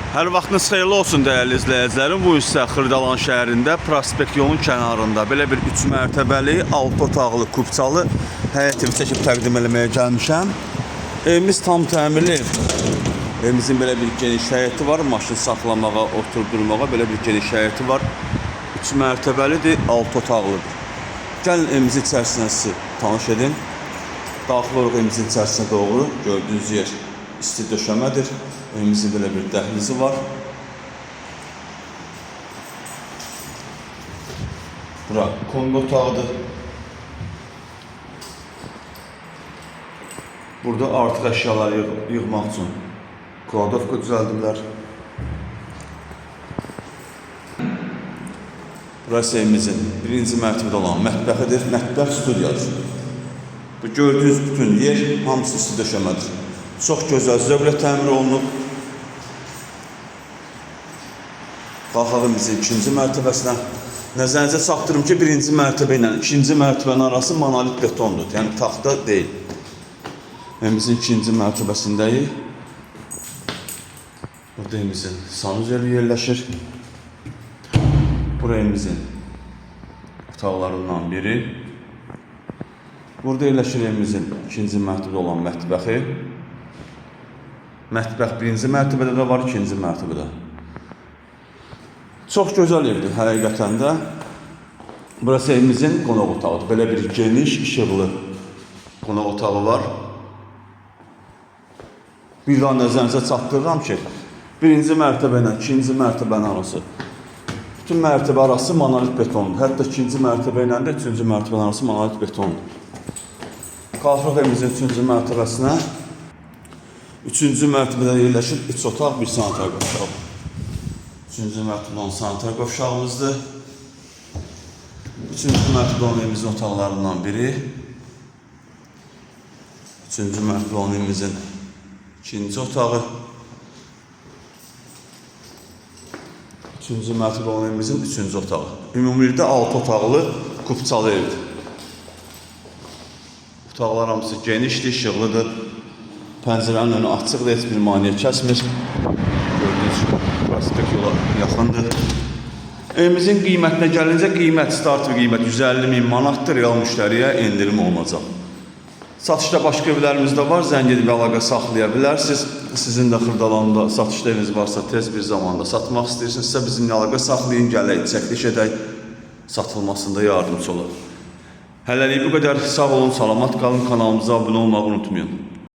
Hər vaxtınız xeyirli olsun dəyərli izləyicilərim. Bu isə Xırdalan şəhərində Prospekt yolun kənarında belə bir 3 mərtəbəli, 6 otaqlı, kubçalı həyət evi çəkib təqdim eləməyə gəlmişəm. Evimiz tam təmirli. Evimizin belə bir geniş həyəti var. Maşın saxlamağa, oturdurmağa belə bir geniş həyəti var. 3 mərtəbəlidir, 6 otaqlıdır. Gəlin evimizin içərisinə sizi tanış edin. Daxil oluq evimizin içərisinə doğru. Gördüyünüz yer isti döşəmədir. Evimizin belə bir dəhlizi var. Bura konqo otağıdır. Burada artıq əşyaları yığmaq üçün kladovka düzəldiblər. Burası evimizin birinci mərtəbədə olan mətbəxidir. Mətbəx studiyadır. Bu gördüyünüz bütün yer hamısı isti döşəmədir. Çox gözəl zövqlə təmir olunub. Qalxaq evimizin ikinci mərtəbəsinə. Nəzərinizə çatdırım ki, birinci mərtəbə ilə ikinci mərtəbənin arası monolit betondur. Yəni taxta deyil. Evimizin ikinci mərtəbəsindəyik. Burada evimizin sanuzeli yerləşir. Bura evimizin otaqlarından biri. Burada yerləşir evimizin ikinci mərtəbədə olan mətbəxi. Mətbəx birinci mərtəbədə də var, ikinci mərtəbədə. Çox gözəl evdir həqiqətən də. Burası evimizin qonaq otağıdır. Belə bir geniş, işıqlı qonaq otağı var. Bir daha nəzərinizə çatdırıram ki, birinci mərtəbə ilə ikinci mərtəbənin arası. Bütün mərtəbə arası monolit betondur. Hətta ikinci mərtəbə ilə də üçüncü mərtəbənin arası monolit betondur. Qalxırıq evimizin üçüncü mərtəbəsinə. Üçüncü mərtəbədə yerləşir 3 otaq, 1 sanitar qovşağı. Üçüncü mərtəbə olan sanitar qovşağımızdır. Üçüncü mərtəbə olan evimizin otaqlarından biri. Üçüncü mərtəbə olan evimizin ikinci otağı. Üçüncü mərtəbə olan evimizin üçüncü otağı. Ümumilikdə 6 otaqlı kubçalı evdir. Otaqlar hamısı genişdir, işıqlıdır. Pəncərənin önü açıqdır, heç bir maneə kəsmir. Gördüyünüz kimi Prospekt yola yaxındır. Evimizin qiymətinə gəlincə, start qiymət 150.000 manatdır, real müştəriyə endirim olunacaq. Satışda başqa evlərimiz də var, zəng edib əlaqə saxlaya bilərsiniz. Sizin də Xırdalanda satışda eviniz varsa tez bir zamanda satmaq istəyirsinizsə bizimlə əlaqə saxlayın, gələk, çəkiliş edək, satılmasında yardımcı olaq. Hələlik bu qədər, sağ olun, salamat qalın, kanalımıza abunə olmağı unutmayın.